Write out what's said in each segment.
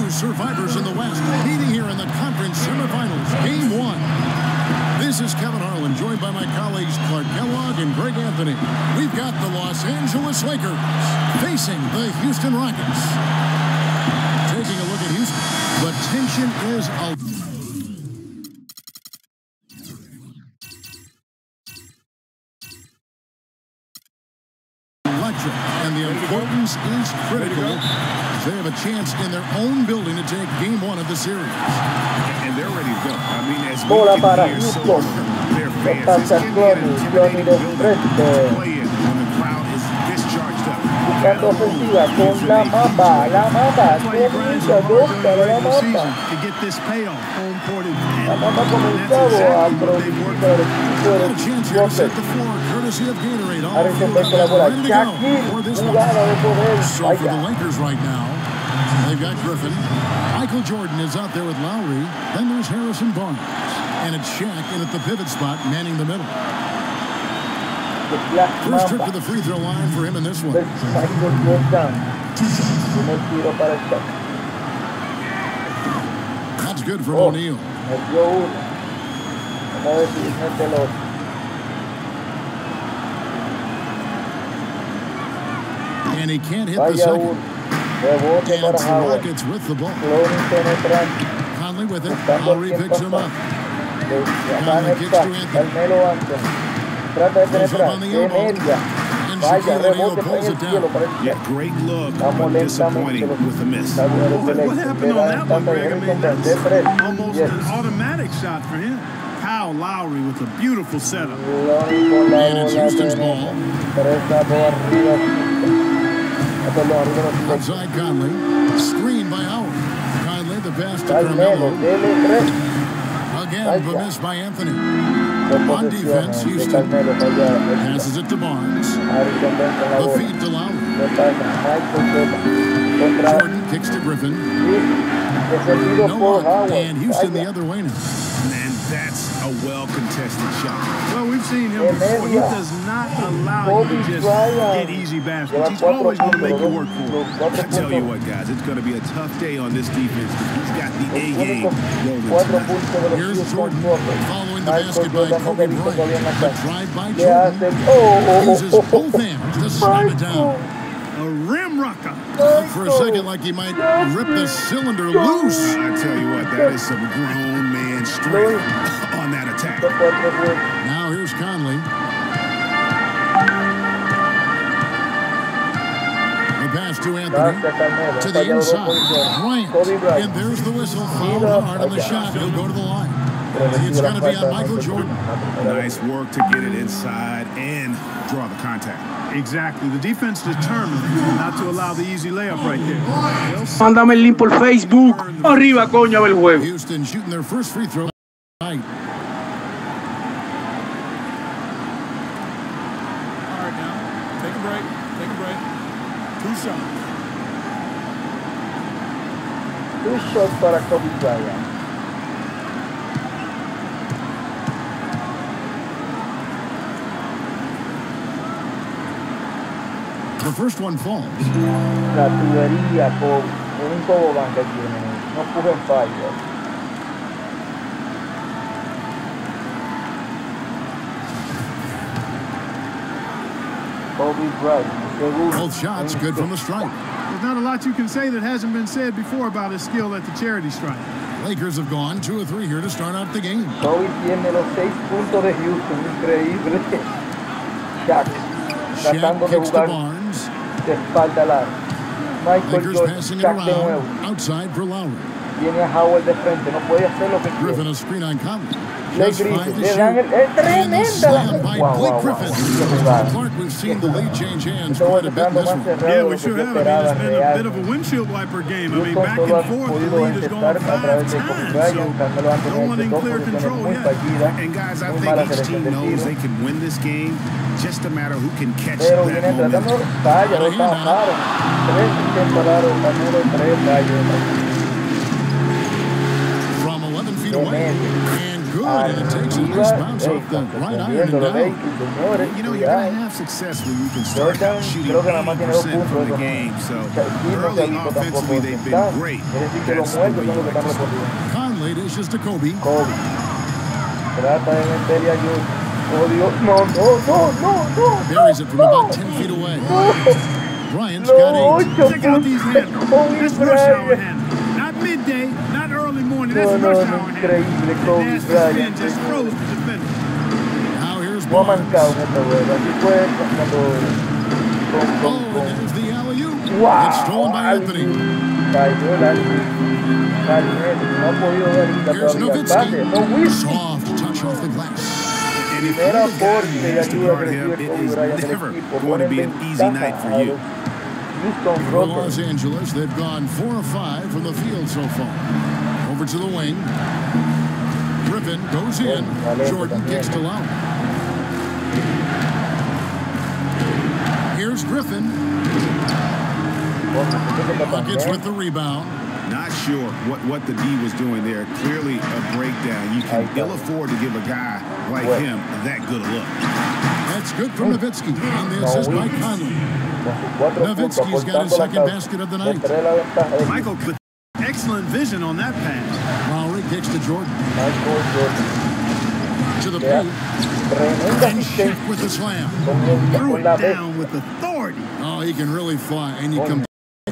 two survivors in the West, meeting here in the conference semifinals, Game 1. This is Kevin Harlan, joined by my colleagues Clark Kellogg and Greg Anthony. We've got the Los Angeles Lakers facing the Houston Rockets. Taking a look at Houston, the tension is electric, and the importance is critical. They have a chance in their own building to take Game 1 of the series. And they're ready to go. I mean, as we can hear so their fans, it's going to be an intimidating building to play in when the crowd is this charged up. Buscando ofensiva con la mamba, comienza dos para la mamba. To get this payoff, home court advantage. La mamba ha comenzado a producir el equipo de los Harrison ve con la bola. Shaquille, jugada de poder. So for the Lakers right now, they've got Griffin. Michael Jordan is out there with Lowry. Then there's Harrison Barnes. And it's Shaq in at the pivot spot, manning the middle. First trip to the free throw line for him in this one. Michael Jordan. Primer tiro para Shaq. That's good from O'Neal. Metió uno. Vamos a ver si mete el otro. And he can't hit the second. Rebote para Howard. Rockets with the ball. Cloning penetrante. Conley with it. Lowry picks him up. Conley kicks to Carmelo Anthony. Trata de penetrar. De media. Vaya, rebote en el cielo para el Yeah, great look, but disappointing with the miss. What happened on that one, Greg? I mean, that's almost an automatic shot for him. Kyle Lowry with a beautiful setup. And it's Houston's ball. Outside Conley. Screen by Howard. Conley, the pass to Carmelo. Again, the miss by Anthony. On defense, Houston passes it to Barnes. The feed to Lowry. Jordan kicks to Griffin. No one. And Houston the other way now. And that's a well-contested shot. Well, we've seen him before. He does not allow you to just get easy baskets. He's always going to make you work for it. I tell you what, guys, it's going to be a tough day on this defense. He's got the A-game rolling tonight. Here's Jordan following the basket by Kobe Bryant. The drive by Jordan uses both hands to slam it down. A rim rocker. For a second, like he might rip the cylinder loose. I tell you what, that is some grown man strength on that attack. Now here's Conley. The pass to Anthony. To the inside. Bryant. And there's the whistle. Fouled hard on the shot. He'll go to the line. It's going to be on Michael Jordan. Nice work to get it inside and draw the contact. Exactly. The defense determined not to allow the easy layup right there. Mándame el link por Facebook. Arriba, coño, a ver el juego. Houston shooting their first free throw tonight. All right, now. Take a break. Take a break. 2 shots. 2 shots para Kobe Bryant. The first one falls. La tubería con un tobogán que tiene. No pueden fallar. Kobe Bryant. Both shots good from the stripe. There's not a lot you can say that hasn't been said before about his skill at the charity stripe. Lakers have gone 2 of 3 here to start out the game. Kobe tiene los 6 puntos de Houston. Increíble. Shaq tratando de jugar de espalda larga. Michael Jordan, Shaq de nuevo. Outside for Lowry. Viene a Howard de frente. No puede hacer lo que quiere. Griffin a screen on Conley. Le dan el tremenda la Griffin. Clark, we've seen the lead change hands quite a bit in this one. Yeah, we sure have. I mean, it's been a bit of a windshield wiper game. I mean, back and forth, the lead has gone 5 times, so no one in clear control yet. And guys, I think each team knows they can win this game. Just a matter who can catch that momentum. From 11 feet away, and good, and it takes a nice bounce off the right iron and down. You know, you're going to have success when you can start out shooting 80% from the game. So early offensively, they've been great. That's the way you like to start. Conley dishes to Kobe. Trata de meterle a Jun. Oh, Dios. No. Buries it from about 10 feet away. Bryant's got 8. Check out these handles. That's rush hour handles. Not midday, not early morning. That's rush hour handles. The spin just froze the defender. Now here's No ha Barnes. mancado en esta vuelta. Así fue cuando... Oh, and there's the alley-oop. Wow. It's stolen by Anthony. Cayó el no ha podido ver Here's todavía el pase. No, Nowitzki. Soft touch off the glass. And if you're Primera the guy aporte who y has to ayuda guard que him, recibe it Kobe is Bryant del never equipo. going to Ponen be an easy night for ventaja a you. los Houston For Rockets. Los Angeles, they've gone 4 of 5 from the field so far. Over to the wing. Griffin goes in. Jordan kicks to Lowry. Here's Griffin. Buckets with the rebound. Not sure what the D was doing there. Clearly a breakdown. You can ill afford to give a guy like him that good a look. That's good from Nowitzki on the assist by Conley. Nowitzki's got his second basket of the night. Michael with excellent vision on that pass. Lowry kicks to Jordan. To the Yeah. paint. And Shaq with the slam. Threw it down with authority. Oh, he can really fly. And you come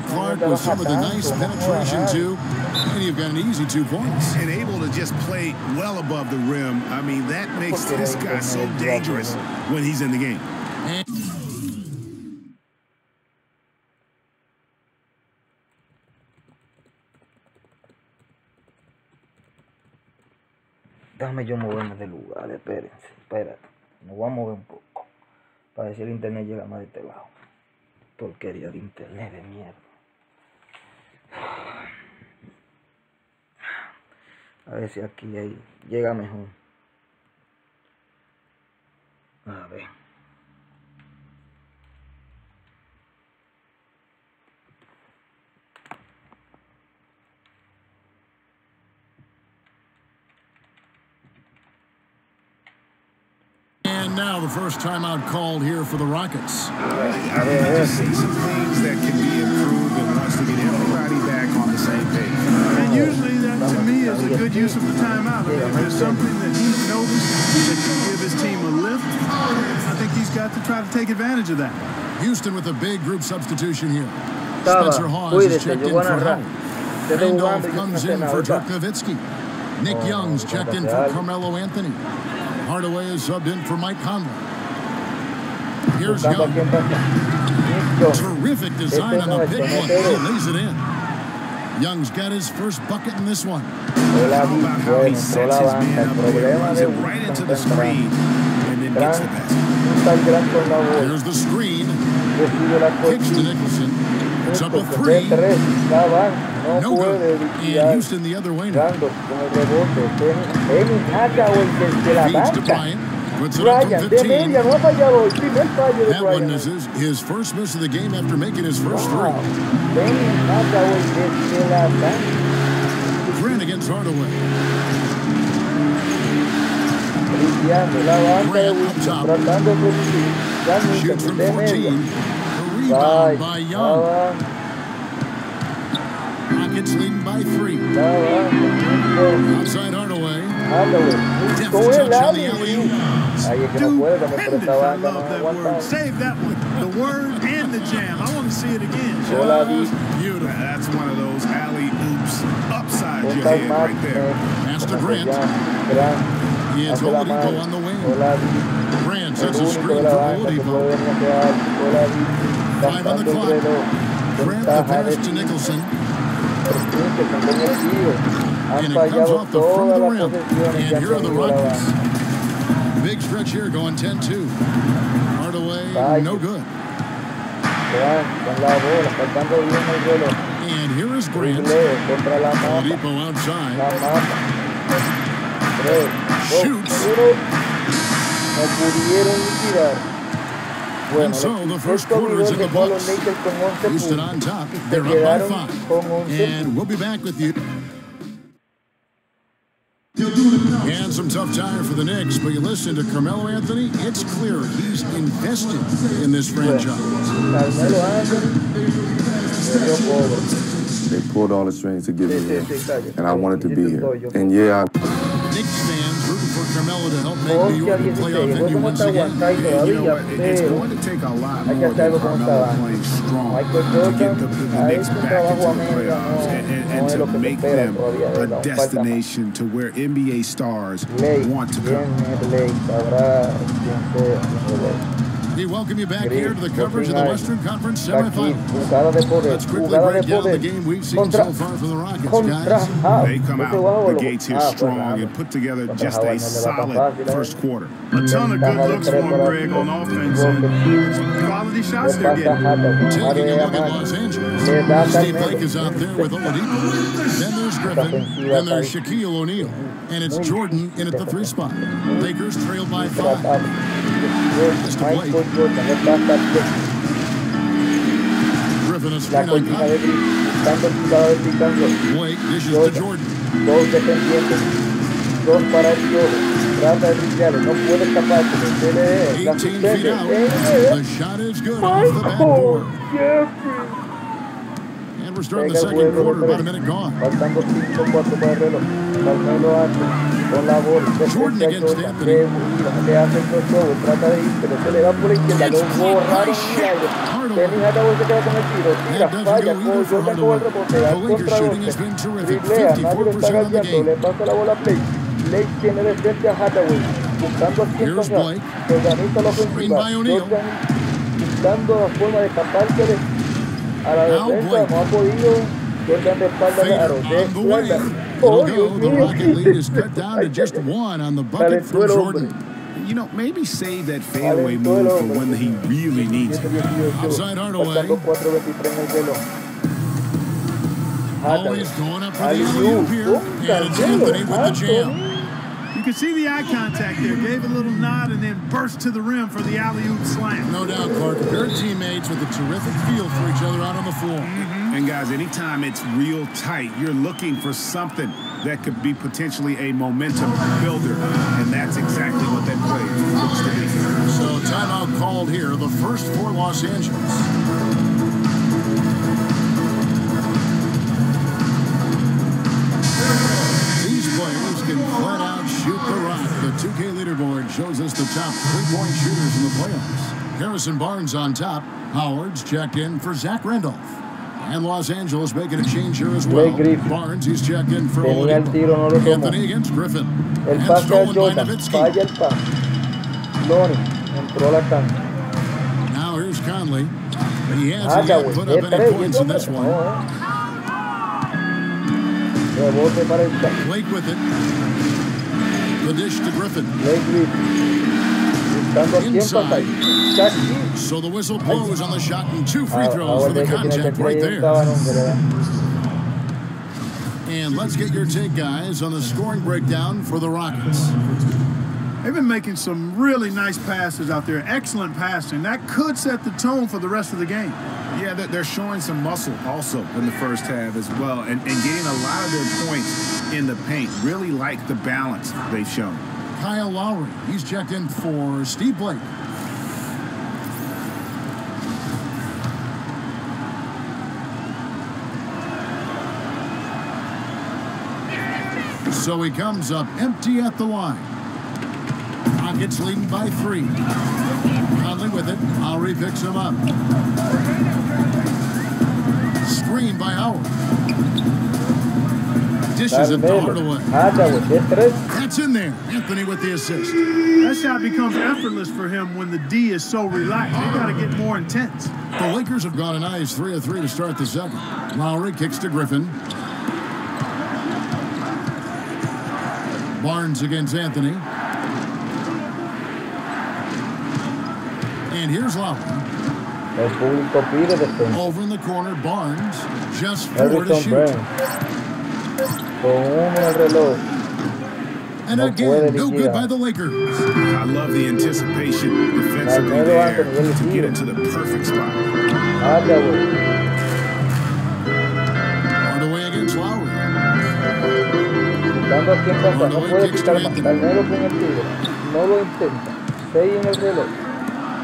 Clark with some of the nice penetration too. And you've got an easy 2 points. And able to just play well above the rim. I mean, that makes this guy so dangerous when he's in the game. Déjame yo moverme de lugar, espérense, espérate. Me voy a mover un poco. Para ver si el internet llega más de este lado. Porquería de internet de mierda. A ver si aquí ahí llega mejor. A ver. And now the first timeout called here for the Rockets. I just see some things that can be improved and wants to get everybody back on the same page. And usually that, to me, is a good use of the timeout. I mean, if there's something that he's noticed that can give his team a lift, I think he's got to try to take advantage of that. Houston with a big group substitution here. Estaba, Spencer Hawes is cuídese, checked yo in voy a for narrar. Howard. Ustedes jugando Randolph y yo no comes sé in nada, for ¿verdad? Dirk Nowitzki. Nick Young's checked in for Carmelo Anthony. Hardaway is subbed in for Mike Conley. Here's Young. Terrific design on the pick one. He lays it in. Young's got his first bucket in this one. How about how he sets his man up there, runs it right into the screen, and then gets the basket. Here's the screen. Kicks to Nicholson. It's up a 3. No good. And Houston the other way now. Feeds to Bryant. Puts it up from 15. That one misses. His first miss of the game after making his first 3. Grant against Hardaway. Grant up top. Shoots from 14. A rebound by Young. Rockets leading by 3. Outside Hardaway. Deft touch on the alley-oop. Stupendous. I love that word. Save that one. The word and the jam. I want to see it again. Just beautiful. That's one of those alley-oops upside your head right there. Pass to Grant. He has Oladipo on the wing. Grant sets a screen for Oladipo. 5 on the clock. Grant the pass to Nicholson. And it comes off the front of the rim. And here are the Rockets. Big stretch here going 10-2. Hardaway, no good. And here is Grant. Oladipo outside. Shoots. And so the first quarter is in the books. Houston on top. They're up by 5. And we'll be back with you. And some tough time for the Knicks, but you listen to Carmelo Anthony, it's clear he's invested in this franchise. They pulled all the strings to get me here, and I wanted to be here. And yeah, Knicks fans rooting for Carmelo to help make New York a playoff venue once again. You know what? It's going to take a lot more than Carmelo playing strong to get the Knicks back into the playoffs and to make them a destination to where NBA stars want to come. We welcome you back here to the coverage of the Western Conference semifinals. Let's quickly break down the game we've seen so far from the Rockets, guys. They come out the gates here strong and put together just a solid first quarter. A ton of good looks for him, Greg, on offense. And quality shots they're getting. Taking a look at Los Angeles. Steve Blake is out there with Oladipo. Then there's Griffin. Then there's Shaquille O'Neal. And it's Jordan in at the 3 spot. Lakers trailed by 5. Mr. Blake. Griffin a screen on top. Blake dishes to Jordan. 18 feet out. The shot is good off the backboard. And we're starting the second quarter, about a minute gone. Jordan against Anthony. It's nice shot. Hardaway. That doesn't go either for Hardaway. The Lakers shooting has been terrific. 54% on the game. Here's Blake. Screen by O'Neal. Now Blake. Fader on the way. It'll go. The Rocket lead is cut down to just 1 on the bucket from Jordan. You know, maybe save that fadeaway move for when he really needs it. Outside Hardaway. Always going up for the alley-oop here. And it's Anthony with the jam. You can see the eye contact there. Gave a little nod and then burst to the rim for the alley-oop slam. No doubt, Clark. They're teammates with a terrific feel for each other out on the floor. And guys, anytime it's real tight, you're looking for something that could be potentially a momentum builder. And that's exactly what that play looks to be. So timeout called here, the first for Los Angeles. These players can flat out shoot the rock. The 2K leaderboard shows us the top 3-point shooters in the playoffs. Harrison Barnes on top. Howard's checked in for Zach Randolph. And Los Angeles making a change here as well. Barnes, he's checked in for Oladipo. Anthony against Griffin. And stolen by Nowitzki. Now here's Conley. He hasn't yet put up any points in this one. Blake with it. The dish to Griffin. Inside. So the whistle blows on the shot and 2 free throws for the contact right there. And let's get your take, guys, on the scoring breakdown for the Rockets. They've been making some really nice passes out there. Excellent passing. That could set the tone for the rest of the game. Yeah, they're showing some muscle also in the first half as well. And getting a lot of their points in the paint. Really like the balance they've shown. Kyle Lowry, he's checked in for Steve Blake. So he comes up empty at the line. Rockets leading by 3. Conley with it. Lowry picks him up. Screen by Howard. Dishes it to Hardaway. That's in there. Anthony with the assist. That shot becomes effortless for him when the D is so relaxed. They got to get more intense. The Lakers have got a nice 3 of 3 to start the second. Lowry kicks to Griffin. Barnes against Anthony. And here's Lowry. Over in the corner, Barnes. Just 4 to shoot. And again, no good by the Lakers. I love the anticipation defensively there to get into the perfect spot. Hardaway against Lowry. Estando a 100 bases, no puede picar más. Carnero con el tiro. No lo intenta. 6 en el reloj.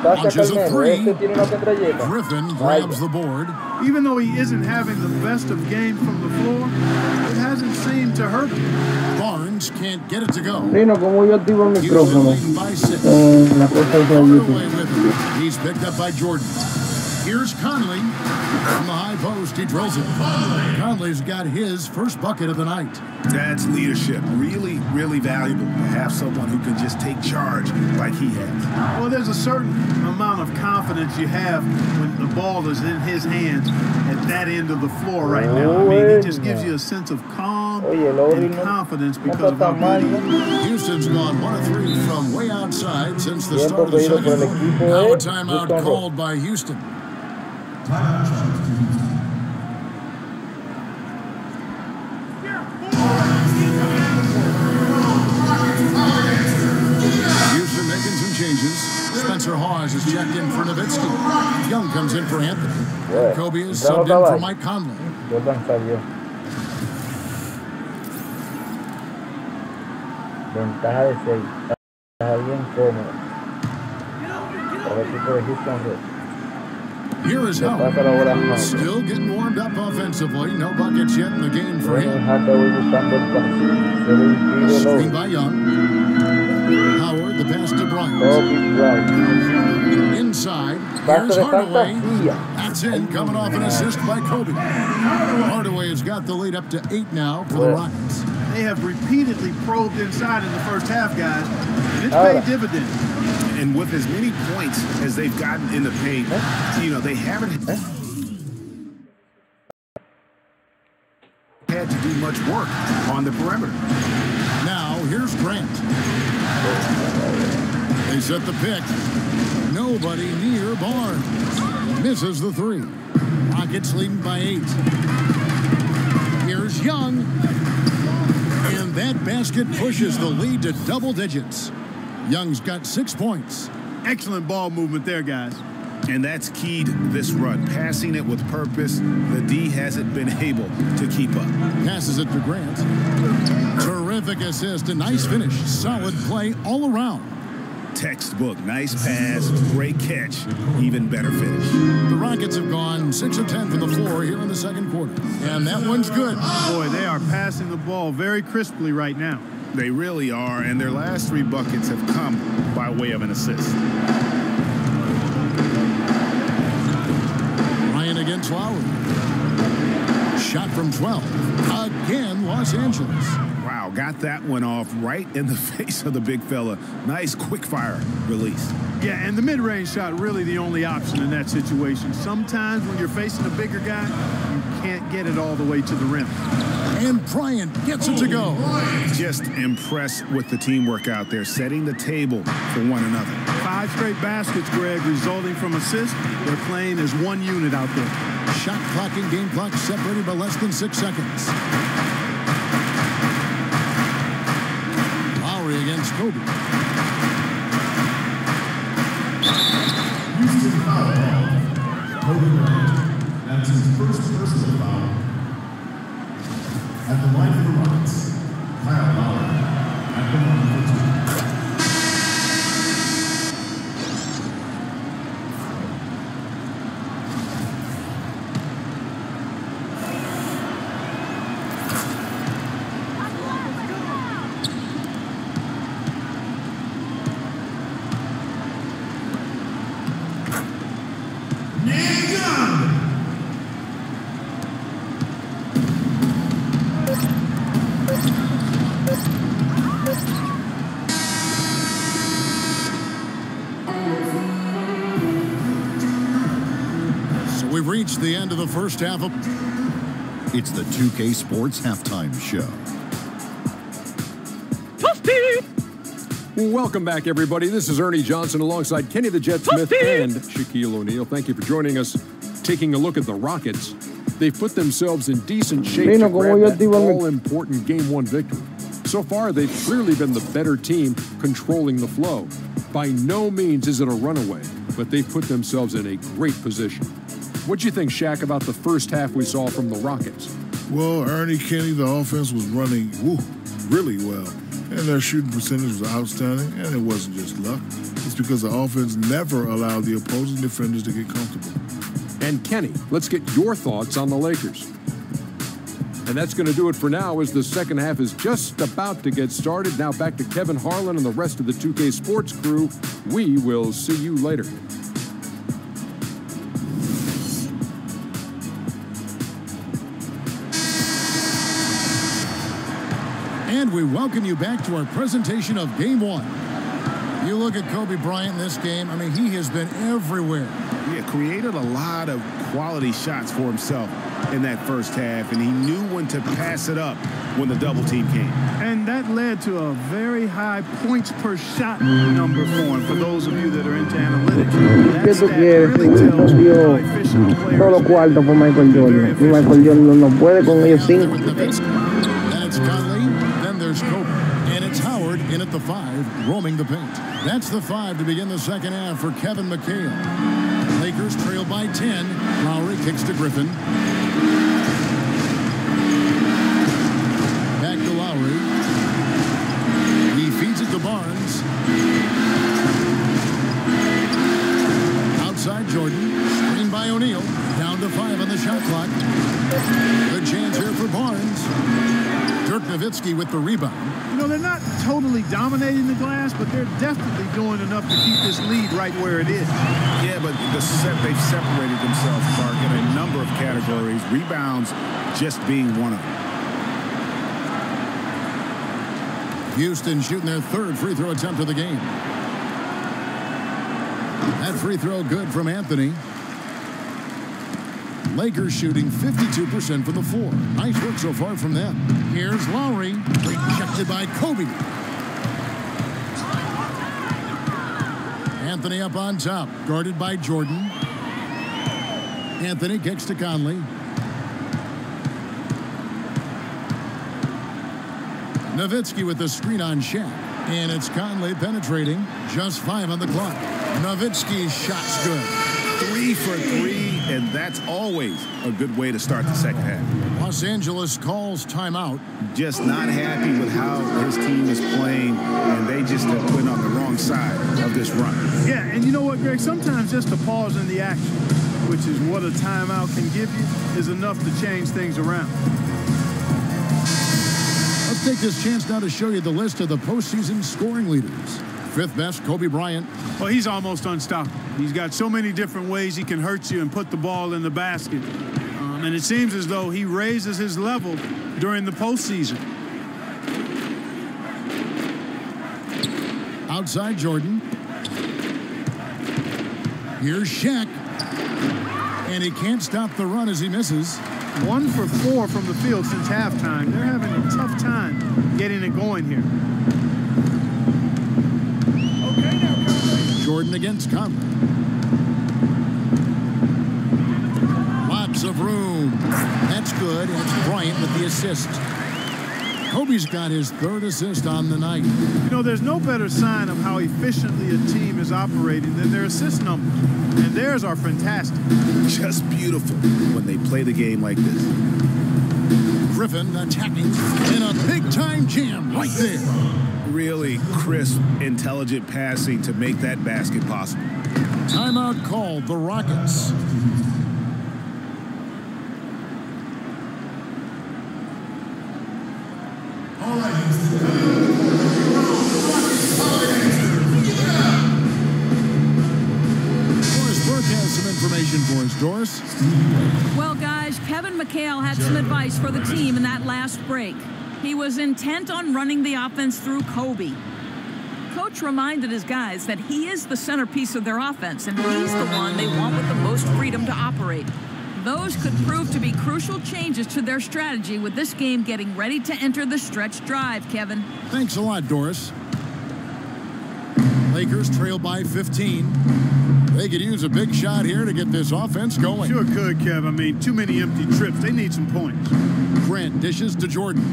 Pasa Carnero. Este tiene una metralleta. Griffin grabs the board. Even though he isn't having the best of games from the floor, it hasn't seemed to hurt him. Barnes can't get it to go. Rhyno, como yo activo el Houston micrófono. leading by 6. La cosa de Away YouTube. with him. He's picked up by Jordan. Here's Conley. From the high post, he drills it. Conley's got his first bucket of the night. That's leadership. Really, really valuable to have someone who can just take charge like he has. Well, there's a certain amount of confidence you have when the ball is in his hands at that end of the floor right now. I mean, he just gives you a sense of calm and confidence because of how good he is. Houston's gone 1 of 3 from way outside since the start of the second. Now a timeout called by Houston. Houston making some changes. Spencer Hawes is checked in for Nowitzki. Young comes in for Anthony. Kobe is subbed in for Mike Conley. Jordan salió. Ventaja de 6. Está bien cómodo. Para el equipo de Houston. Here is Howard. Still getting warmed up offensively. No buckets yet in the game for him. Screen by Young. Howard, the pass to Bryant. Inside. Here's Hardaway. That's in. Coming off an assist by Kobe. Hardaway has got the lead up to 8 now for the Rockets. They have repeatedly probed inside in the first half, guys, and it's paid dividends. And with as many points as they've gotten in the paint, you know, they haven't had to do much work on the perimeter. Now, here's Grant. They set the pick. Nobody near Barnes. Misses the 3. Rockets leading by 8. Here's Young. And that basket pushes the lead to double digits. Young's got 6 points. Excellent ball movement there, guys. And that's keyed this run. Passing it with purpose. The D hasn't been able to keep up. Passes it to Grant. Terrific assist. A nice finish. Solid play all around. Textbook. Nice pass. Great catch. Even better finish. The Rockets have gone 6 of 10 from the floor here in the second quarter. And that one's good. Boy, they are passing the ball very crisply right now. They really are, and their last 3 buckets have come by way of an assist. Ryan against Lowry. Shot from 12. Again, Los Angeles. Wow, got that one off right in the face of the big fella. Nice quick fire release. Yeah, and the mid-range shot really the only option in that situation. Sometimes when you're facing a bigger guy, you can't get it all the way to the rim. And Bryant gets it to go. Just impressed with the teamwork out there, setting the table for one another. 5 straight baskets, Greg, resulting from assists. They're playing as one unit out there. Shot clock and game clock separated by less than 6 seconds. Lowry against Kobe. Houston foul. Kobe Bryant. That's his first personal foul. At the line for the Rockets, Kyle Lowry. At the line for 2. We've reached the end of the first half of... It's the 2K Sports Halftime Show. Welcome back, everybody. This is Ernie Johnson alongside Kenny the Jet Smith and Shaquille O'Neal. Thank you for joining us. Taking a look at the Rockets. They've put themselves in decent shape to grab that all-important Game 1 victory. So far, they've clearly been the better team controlling the flow. By no means is it a runaway, but they've put themselves in a great position. What'd you think, Shaq, about the first half we saw from the Rockets? Well, Ernie, Kenny, the offense was running really well. And their shooting percentage was outstanding, and it wasn't just luck. It's because the offense never allowed the opposing defenders to get comfortable. And Kenny, let's get your thoughts on the Lakers. And that's going to do it for now as the second half is just about to get started. Now back to Kevin Harlan and the rest of the 2K Sports crew. We will see you later. And we welcome you back to our presentation of Game 1. You look at Kobe Bryant in this game, I mean, he has been everywhere. Yeah, created a lot of quality shots for himself in that first half, and he knew when to pass it up when the double team came. And that led to a very high points per shot number for him, for those of you that are into analytics. That stat really tells you how efficient the player is. Solo cuarto por Michael Jordan. Y Michael Jordan no puede con ellos 5. Then it's Conley, then there's Kobe. And it's Howard in at the 5, roaming the paint. That's the 5 to begin the second half for Kevin McHale. Lakers trail by 10. Lowry kicks to Griffin. Back to Lowry. He feeds it to Barnes. Outside Jordan. Screen by O'Neal. Down to 5 on the shot clock. Good chance here for Barnes. Dirk Nowitzki with the rebound. You know, they're not totally dominating the glass, but they're definitely doing enough to keep this lead right where it is. Yeah, but they've separated themselves, Clark, in a number of categories. Rebounds just being one of them. Houston shooting their 3rd free throw attempt of the game. That free throw good from Anthony. Lakers shooting 52% from the floor. Nice work so far from them. Here's Lowry, rejected by Kobe. Anthony up on top, guarded by Jordan. Anthony kicks to Conley. Nowitzki with the screen on Shaq. And it's Conley penetrating. Just 5 on the clock. Nowitzki's shot's good. 3 for 3, and that's always a good way to start the second half. Los Angeles calls timeout. Just not happy with how his team is playing, and they just have went on the wrong side of this run. Yeah, and you know what, Greg? Sometimes just a pause in the action, which is what a timeout can give you, is enough to change things around. Let's take this chance now to show you the list of the postseason scoring leaders. 5th best, Kobe Bryant. Well, he's almost unstoppable. He's got so many different ways he can hurt you and put the ball in the basket. And it seems as though he raises his level during the postseason. Outside Jordan. Here's Shaq. And he can't stop the run as he misses. 1 for 4 from the field since halftime. They're having a tough time getting it going here. Jordan against Conley. Lots of room. That's good. And it's Bryant with the assist. Kobe's got his 3rd assist on the night. You know, there's no better sign of how efficiently a team is operating than their assist numbers. And theirs are fantastic. Just beautiful when they play the game like this. Griffin attacking in a big-time jam right there. Really crisp, intelligent passing to make that basket possible. Timeout called, the Rockets. All right. Doris Burke has some information for us. Doris? Well, guys, Kevin McHale had some advice for the team in that last break. He was intent on running the offense through Kobe. Coach reminded his guys that he is the centerpiece of their offense, and he's the one they want with the most freedom to operate. Those could prove to be crucial changes to their strategy with this game getting ready to enter the stretch drive, Kevin. Thanks a lot, Doris. Lakers trail by 15. They could use a big shot here to get this offense going. Sure could, Kev. I mean, too many empty trips. They need some points. Grant dishes to Jordan.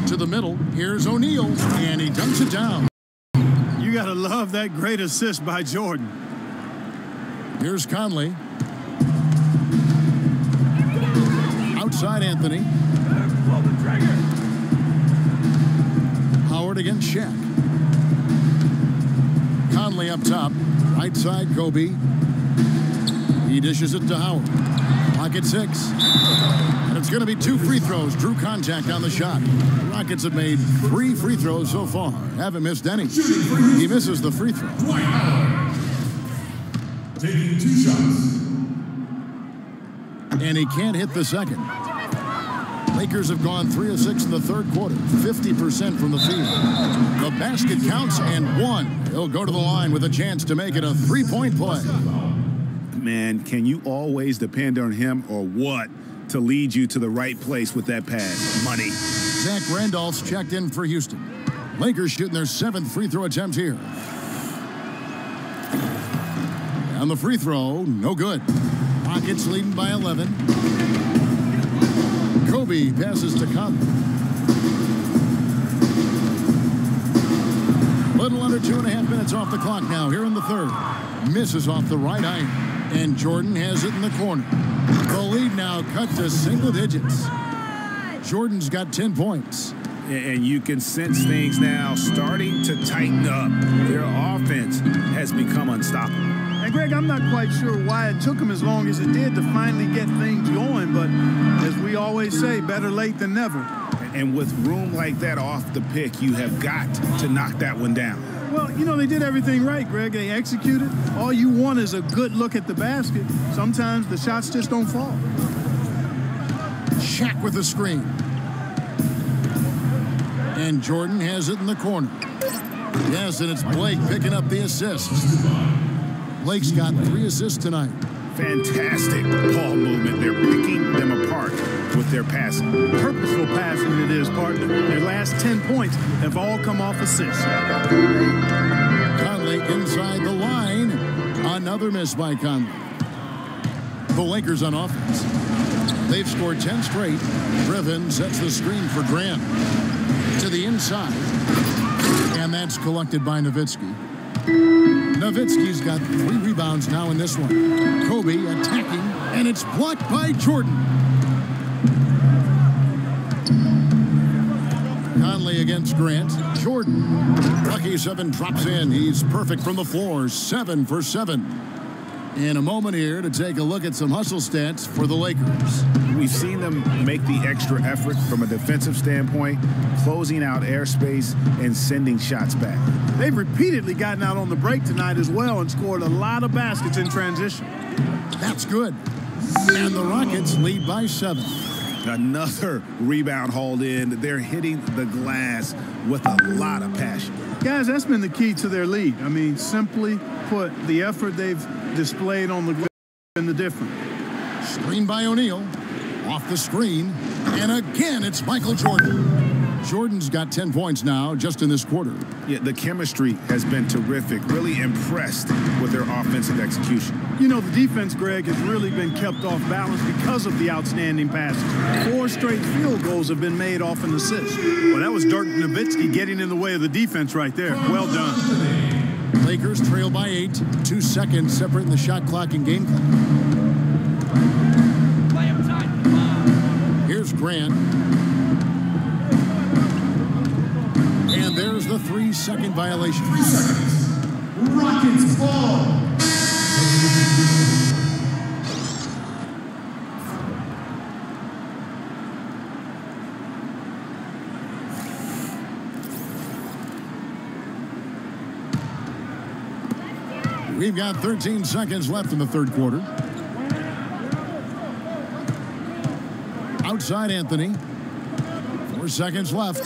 To the middle. Here's O'Neal, and he dunks it down. You got to love that great assist by Jordan. Here's Conley. Outside Anthony. against Shaq. Conley up top. Right side, Kobe. He dishes it to Howard. Clock at 6. And it's going to be 2 free throws. Drew contact on the shot. The Rockets have made 3 free throws so far. Haven't missed any. He misses the free throw. Taking 2 shots. And he can't hit the second. Lakers have gone 3 of 6 in the third quarter. 50% from the field. The basket counts and 1. He'll go to the line with a chance to make it a 3-point play. Man, can you always depend on him or what to lead you to the right place with that pass? Money. Zach Randolph's checked in for Houston. Lakers shooting their 7th free throw attempt here. And the free throw, no good. Rockets leading by 11. Kobe passes to Conley. Little under 2.5 minutes off the clock now here in the third. Misses off the right iron. And Jordan has it in the corner. The lead now cut to single digits. Jordan's got 10 points. And you can sense things now starting to tighten up. Their offense has become unstoppable. And Greg, I'm not quite sure why it took them as long as it did to finally get things going, but as we always say, better late than never. And with room like that off the pick, you have got to knock that one down. Well, you know, they did everything right, Greg. They executed. All you want is a good look at the basket. Sometimes the shots just don't fall. Shaq with the screen. And Jordan has it in the corner. Yes, and it's Blake picking up the assist. Blake's got 3 assists tonight. Fantastic ball movement. They're picking them apart with their passing. Purposeful passing it is, partner. Their last 10 points have all come off assists. Conley inside the line. Another miss by Conley. The Lakers on offense. They've scored 10 straight. Griffin sets the screen for Grant. To the inside. And that's collected by Nowitzki. Nowitzki's got 3 rebounds now in this one. Kobe attacking, and it's blocked by Jordan. Conley against Grant. Jordan. Lucky 7 drops in. He's perfect from the floor. 7 for 7. In a moment here to take a look at some hustle stats for the Lakers. We've seen them make the extra effort from a defensive standpoint, closing out airspace and sending shots back. They've repeatedly gotten out on the break tonight as well and scored a lot of baskets in transition. That's good. And the Rockets lead by 7. Another rebound hauled in. They're hitting the glass with a lot of passion. Guys, that's been the key to their lead. I mean, simply put, the effort they've displayed on the glass and the difference. Screen by O'Neal. Off the screen. And again, it's Michael Jordan. Jordan's got 10 points now just in this quarter. Yeah, the chemistry has been terrific. Really impressed with their offensive execution. You know, the defense, Greg, has really been kept off balance because of the outstanding passes. 4 straight field goals have been made off an assist. Well, that was Dirk Nowitzki getting in the way of the defense right there. Well done. Lakers trail by 8. 2 seconds separating the shot clock and game clock. Here's Grant. And there's the 3-second violation. 3 seconds. Rockets ball. We've got 13 seconds left in the third quarter. Outside Anthony. 4 seconds left.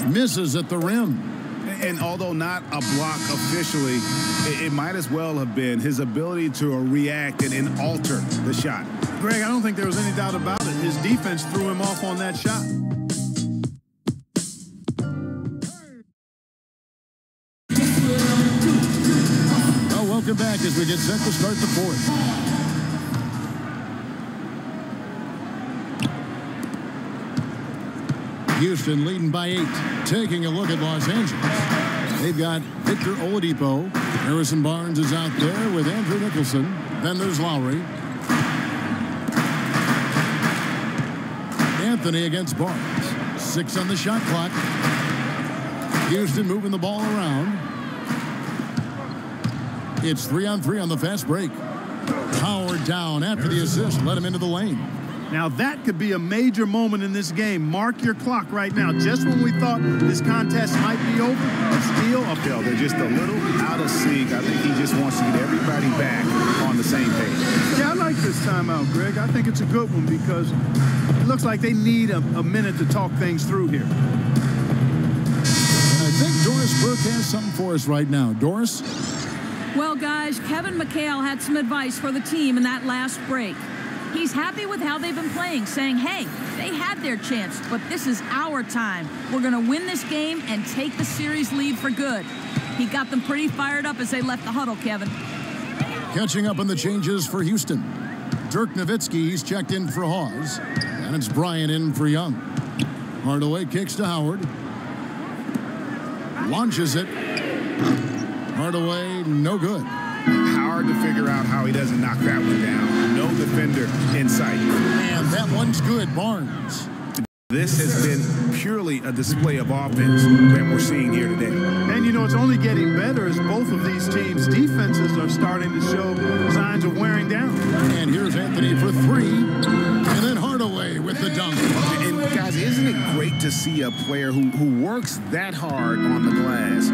Misses at the rim. And although not a block officially, it might as well have been his ability to react and alter the shot. Greg, I don't think there was any doubt about it. His defense threw him off on that shot. Well, welcome back as we get set to start the fourth. Houston leading by 8. Taking a look at Los Angeles. They've got Victor Oladipo. Harrison Barnes is out there with Andrew Nicholson. Then there's Lowry. Anthony against Barnes. 6 on the shot clock. Houston moving the ball around. It's 3-on-3 on the fast break. Howard down after the assist. Let him into the lane. Now that could be a major moment in this game. Mark your clock right now. Just when we thought this contest might be over, a steal, a bill. They're just a little out of sync. I think he just wants to get everybody back on the same page. Yeah, I like this timeout, Greg. I think it's a good one because it looks like they need a minute to talk things through here. I think Doris Burke has something for us right now. Doris? Well, guys, Kevin McHale had some advice for the team in that last break. He's happy with how they've been playing, saying, hey, they had their chance, but this is our time. We're going to win this game and take the series lead for good. He got them pretty fired up as they left the huddle, Kevin. Catching up on the changes for Houston. Dirk Nowitzki, he's checked in for Hawes. And it's Bryant in for Young. Hardaway kicks to Howard. Launches it. Hardaway, no good. Hard to figure out how he doesn't knock that one down. No defender in sight. And that one's good, Barnes. This has been purely a display of offense that we're seeing here today. And, you know, it's only getting better as both of these teams' defenses are starting to show signs of wearing down. And here's Anthony for three. And then Hardaway with the dunk. And, guys, isn't it great to see a player who works that hard on the glass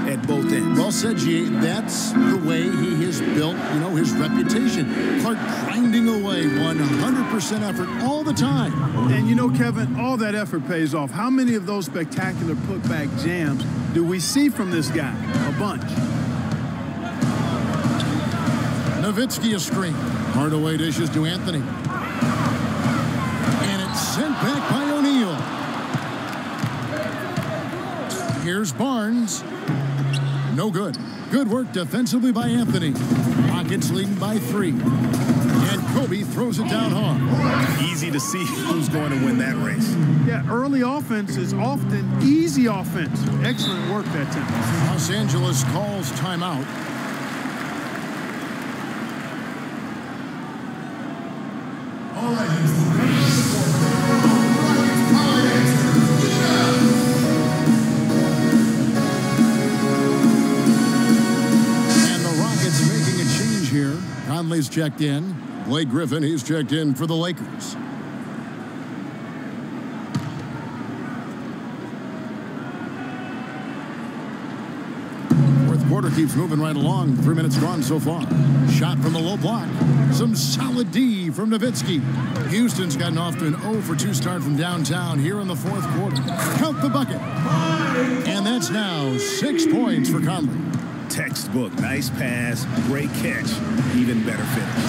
at both ends? Well said, G. That's the way he has built, you know, his reputation. Clark grinding away 100% effort all the time. And, you know, Kevin, all that effort pays off. How many of those spectacular putback jams do we see from this guy? A bunch. Nowitzki a screen. Hardaway dishes to Anthony. And it's sent back by O'Neal. Here's Barnes. No good. Good work defensively by Anthony. Rockets leading by 3. And Kobe throws it down hard. Easy to see who's going to win that race. Yeah, early offense is often easy offense. Excellent work that time. Los Angeles calls timeout. All right. Conley's checked in. Blake Griffin, he's checked in for the Lakers. Fourth quarter keeps moving right along. 3 minutes gone so far. Shot from the low block. Some solid D from Nowitzki. Houston's gotten off to an 0-for-2 start from downtown here in the fourth quarter. Count the bucket. And that's now 6 points for Conley. Textbook, nice pass, great catch, even better finish.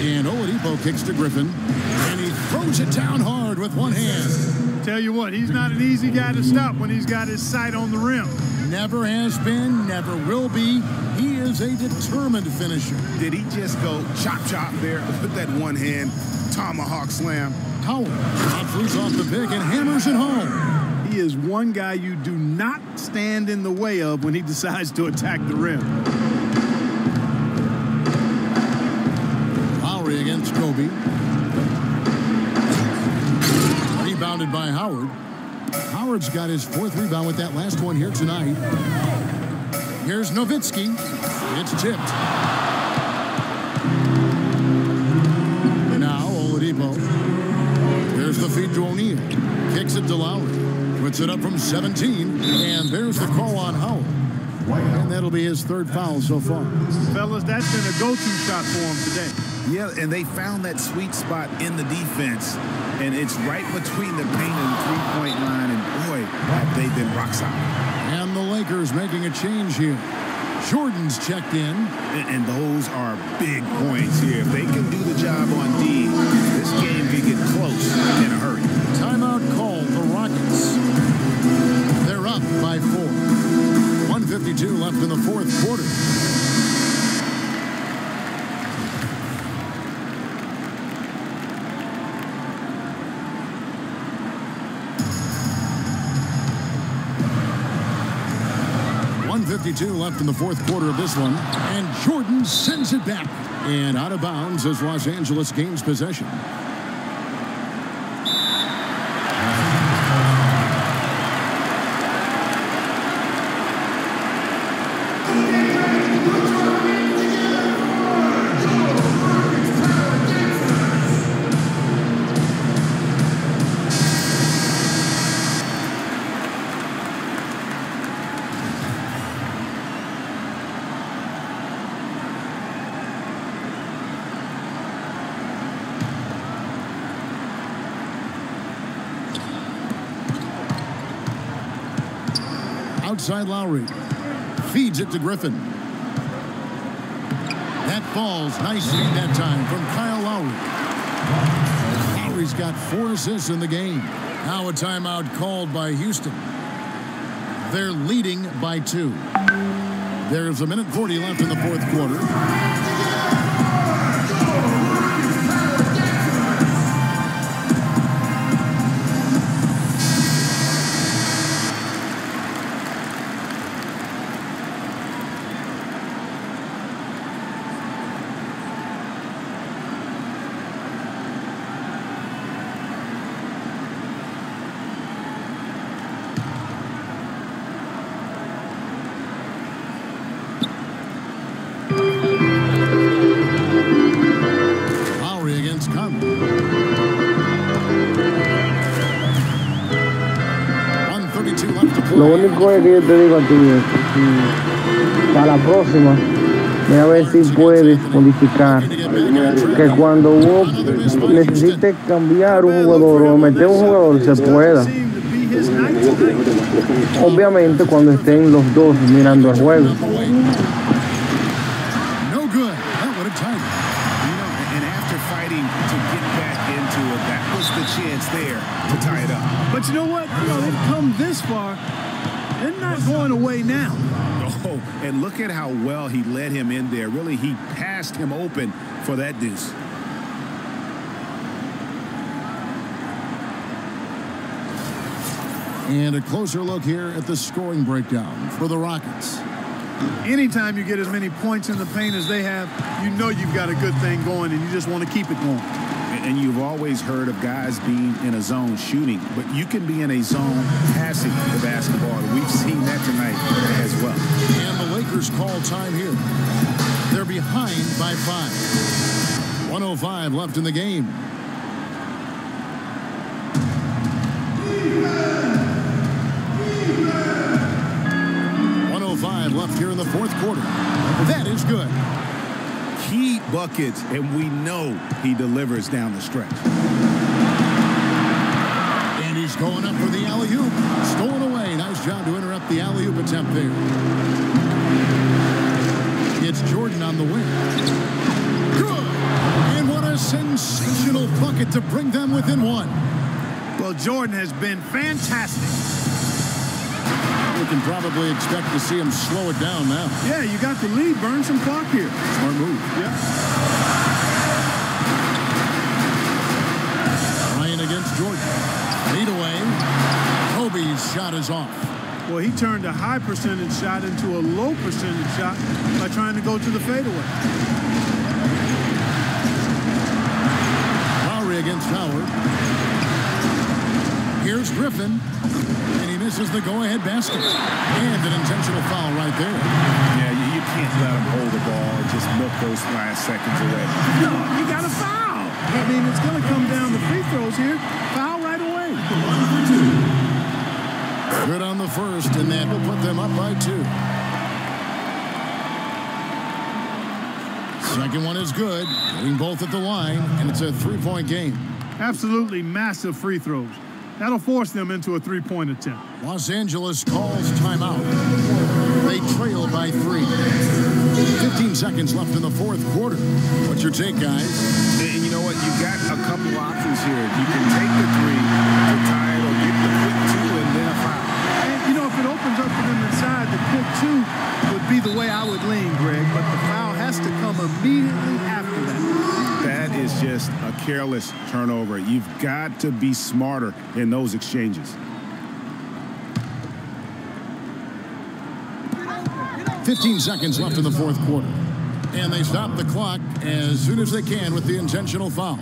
And Oladipo kicks to Griffin, and he throws it down hard with one hand. Tell you what, he's not an easy guy to stop when he's got his sight on the rim. Never has been, never will be. He is a determined finisher. Did he just go chop there with that one hand tomahawk slam? Howard flees off the pick and hammers it home. He is one guy you do not stand in the way of when he decides to attack the rim. Lowry against Kobe. Rebounded by Howard. Howard's got his 4th rebound with that last one here tonight. Here's Nowitzki. It's tipped. Now Oladipo. There's the feed to O'Neal. Kicks it to Lowry. Puts it up from 17, and there's the call on Howard. And that'll be his 3rd foul so far. Fellas, that's been a go-to shot for him today. Yeah, and they found that sweet spot in the defense, and it's right between the paint and the three-point line, and boy, have they been rock solid. And the Lakers making a change here. Jordan's checked in. And those are big points here. If they can do the job on D, this game can get close in a hurry. Timeout called the Rockets. They're up by 4. 1:52 left in the fourth quarter. .52 left in the fourth quarter of this one. And Jordan sends it back. And out of bounds as Los Angeles gains possession. Outside Lowry. Feeds it to Griffin. That falls. Nice feed that time from Kyle Lowry. Lowry's got 4 assists in the game. Now a timeout called by Houston. They're leading by 2. There's 1:40 left in the fourth quarter. Lo único es que yo te digo a ti es para la próxima, voy a ver si puedes modificar que cuando uno necesite cambiar un jugador o meter un jugador se pueda. Obviamente cuando estén los dos mirando el juego. But you know what? They've come this far. They're not going away now. Oh, and look at how well he led him in there. Really, he passed him open for that deuce. And a closer look here at the scoring breakdown for the Rockets. Anytime you get as many points in the paint as they have, you know you've got a good thing going, and you just want to keep it going. And you've always heard of guys being in a zone shooting, but you can be in a zone passing the basketball. We've seen that tonight as well. And the Lakers call time here. They're behind by 5. 1:05 left in the game. Left here in the fourth quarter. That is good. Key buckets, and we know he delivers down the stretch. And he's going up for the alley-oop. Stolen away. Nice job to interrupt the alley-oop attempt there. It's Jordan on the wing. Good. And what a sensational bucket to bring them within 1. Well, Jordan has been fantastic. We can probably expect to see him slow it down now. Yeah, you got the lead. Burn some clock here. Smart move. Yeah. Ryan against Jordan. Lead away. Kobe's shot is off. Well, he turned a high percentage shot into a low percentage shot by trying to go to the fadeaway. Lowry against Howard. Here's Griffin. Misses the go-ahead basket. And an intentional foul right there. Yeah, you can't let him hold the ball and just milk those last seconds away. No, you got to foul. I mean, it's going to come down to free throws here. Foul right away. Good on the first, and that will put them up by 2. Second one is good. Getting both at the line, and it's a 3-point game. Absolutely massive free throws. That'll force them into a 3-point attempt. Los Angeles calls timeout. They trail by 3. 15 seconds left in the fourth quarter. What's your take, guys? And you know what? You've got a couple options here. You can take the 3 to tie it or get the quick 2 and then a foul. And, if it opens up for them inside, the quick 2 would be the way I would lean, Greg. But the foul has to come immediately after that. That is just a careless turnover. You've got to be smarter in those exchanges. 15 seconds left in the fourth quarter. And they stop the clock as soon as they can with the intentional foul.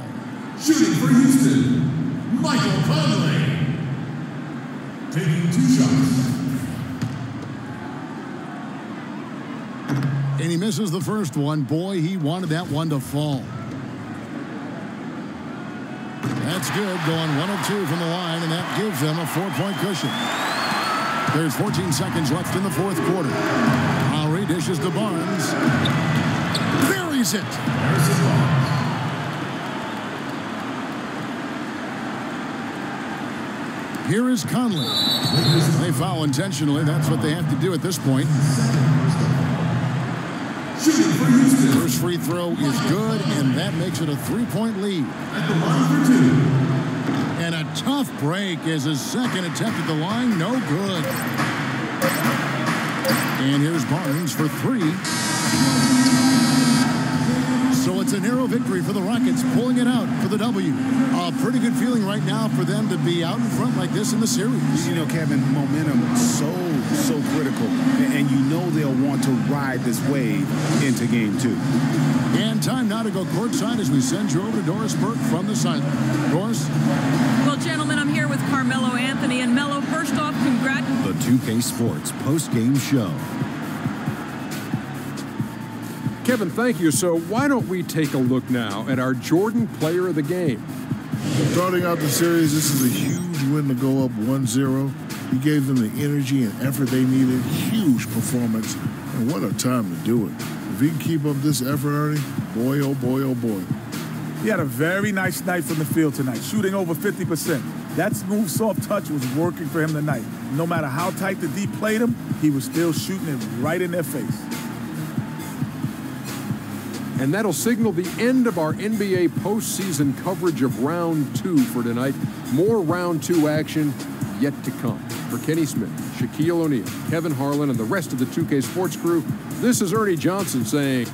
Shooting for Houston, Michael Conley. Taking 2 shots. And he misses the first one. Boy, he wanted that one to fall. That's good, going 1 of 2 from the line, and that gives them a 4-point cushion. There's 14 seconds left in the fourth quarter. Lowry dishes to Barnes. Buries it. Here is Conley. They foul intentionally. That's what they have to do at this point. First free throw is good, and that makes it a 3-point lead. And a tough break as his second attempt at the line. No good. And here's Barnes for 3. So it's a narrow victory for the Rockets, pulling it out for the W. A pretty good feeling right now for them to be out in front like this in the series. You know, Kevin, momentum so critical. And you know they'll want to ride this wave into game 2. And time now to go courtside as we send you over to Doris Burke from the sideline. Doris? Well, gentlemen, I'm here with Carmelo Anthony. And Melo, first off, congrats. The 2K Sports post-game show. Kevin, thank you. So why don't we take a look now at our Jordan player of the game? Starting out the series, this is a huge win to go up 1-0. He gave them the energy and effort they needed. Huge performance. And what a time to do it. If he can keep up this effort, Ernie, boy, oh boy, oh boy. He had a very nice night from the field tonight, shooting over 50%. That smooth, soft touch was working for him tonight. No matter how tight the D played him, he was still shooting it right in their face. And that'll signal the end of our NBA postseason coverage of Round 2 for tonight. More Round 2 action yet to come. For Kenny Smith, Shaquille O'Neal, Kevin Harlan, and the rest of the 2K Sports crew, this is Ernie Johnson saying...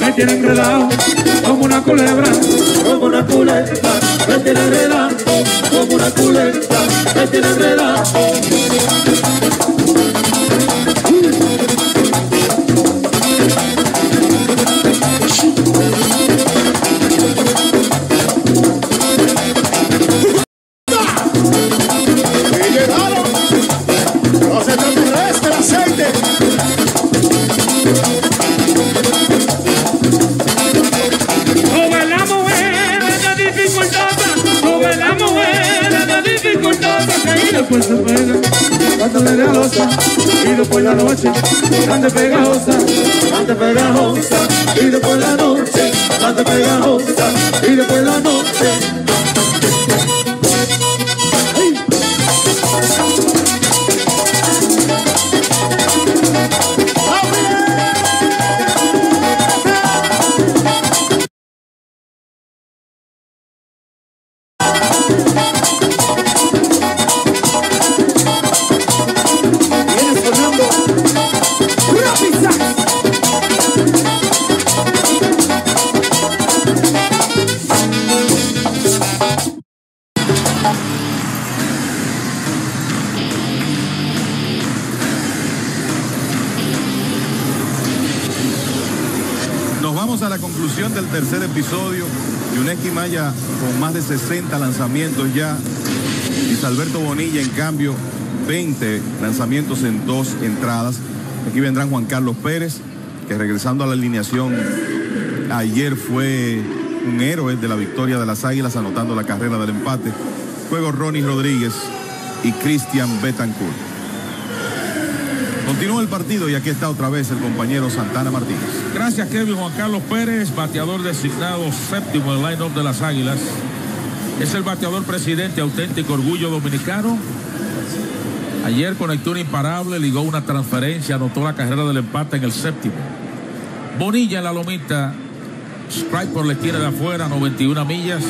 Me tiene enredado como una culebra, me tiene enredado como una culebra, me tiene enredado. Llegaron los extraterrestres del aceite. Después se pega, cuando le da losa, y después la noche, ande pegajosa, y después la noche, ande pegajosa, y después la noche. Este es el tercer episodio. Yuneski Maya con más de 60 lanzamientos ya. Y Alberto Bonilla, en cambio, 20 lanzamientos en 2 entradas. Aquí vendrán Juan Carlos Pérez, que regresando a la alineación ayer fue un héroe de la victoria de las Águilas, anotando la carrera del empate. Juego Rhyno Rodríguez y Cristian Betancourt. Continúa el partido y aquí está otra vez el compañero Santana Martínez. Gracias, Kevin. Juan Carlos Pérez, bateador designado séptimo en el line-up de las Águilas. Es el bateador presidente, auténtico orgullo dominicano. Ayer conectó un imparable, ligó una transferencia, anotó la carrera del empate en el séptimo. Bonilla en la lomita, strike por la esquina de afuera, 91 millas.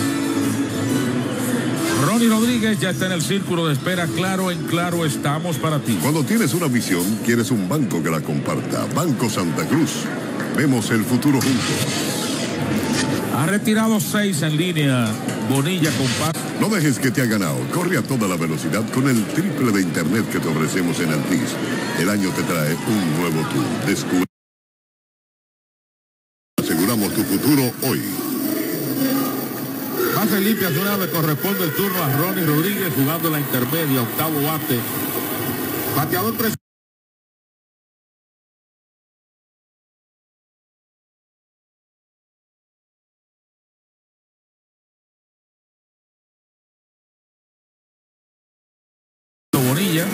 Rhyno Rodríguez ya está en el círculo de espera. Claro, en Claro estamos para ti. Cuando tienes una visión, quieres un banco que la comparta. Banco Santa Cruz. Vemos el futuro juntos. Ha retirado 6 en línea. Bonilla con paz. No dejes que te ha ganado. Corre a toda la velocidad con el triple de internet que te ofrecemos en Altis. El año te trae un nuevo tour. Descubre. Aseguramos tu futuro hoy. Base limpia, le corresponde el turno a Rhyno Rodríguez, jugando la intermedia, octavo bate. Bateador presidente. Bonilla.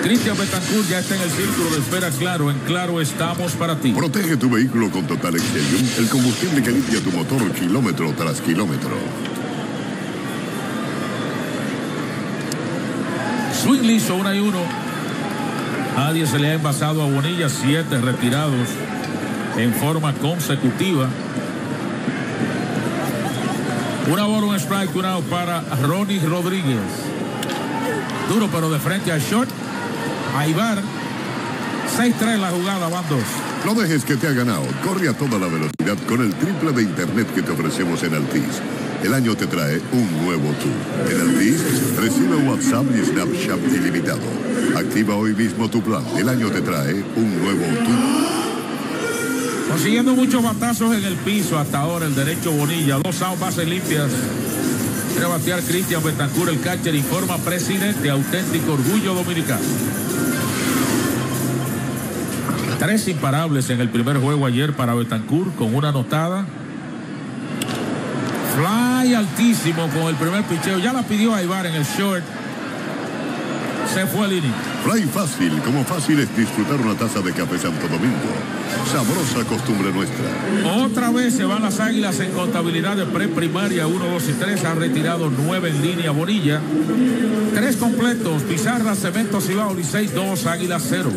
Cristian Betancourt ya está en el círculo de espera. Claro, en Claro estamos para ti. Protege tu vehículo con Total Exterium, el combustible que limpia tu motor kilómetro tras kilómetro. Swing liso, 1-1. Nadie se le ha envasado a Bonilla, 7 retirados en forma consecutiva. Una bola, un strike, un out para Rhyno Rodríguez. Duro, pero de frente al short. Aybar, 6-3 la jugada, van 2. No dejes que te ha ganado. Corre a toda la velocidad con el triple de internet que te ofrecemos en Altis. El año te trae un nuevo tour. En Altis, recibe WhatsApp y Snapchat ilimitado. Activa hoy mismo tu plan. El año te trae un nuevo tour. Consiguiendo muchos batazos en el piso hasta ahora el derecho Bonilla. 2 outs, bases limpias. Quiere batear Cristian Betancourt, el catcher, informa presidente, auténtico orgullo dominicano. 3 imparables en el primer juego ayer para Betancourt, con una anotada. Fly altísimo con el primer picheo. Ya la pidió Aybar en el short. Se fue el inning. Fly fácil, como fácil es disfrutar una taza de café Santo Domingo. Sabrosa costumbre nuestra. Otra vez se van las Águilas en contabilidad de preprimaria, 1, 2 y 3. Ha retirado 9 en línea Bonilla. 3 completos. Pizarra, Cemento, Cibao, Licey 2, Águilas 0.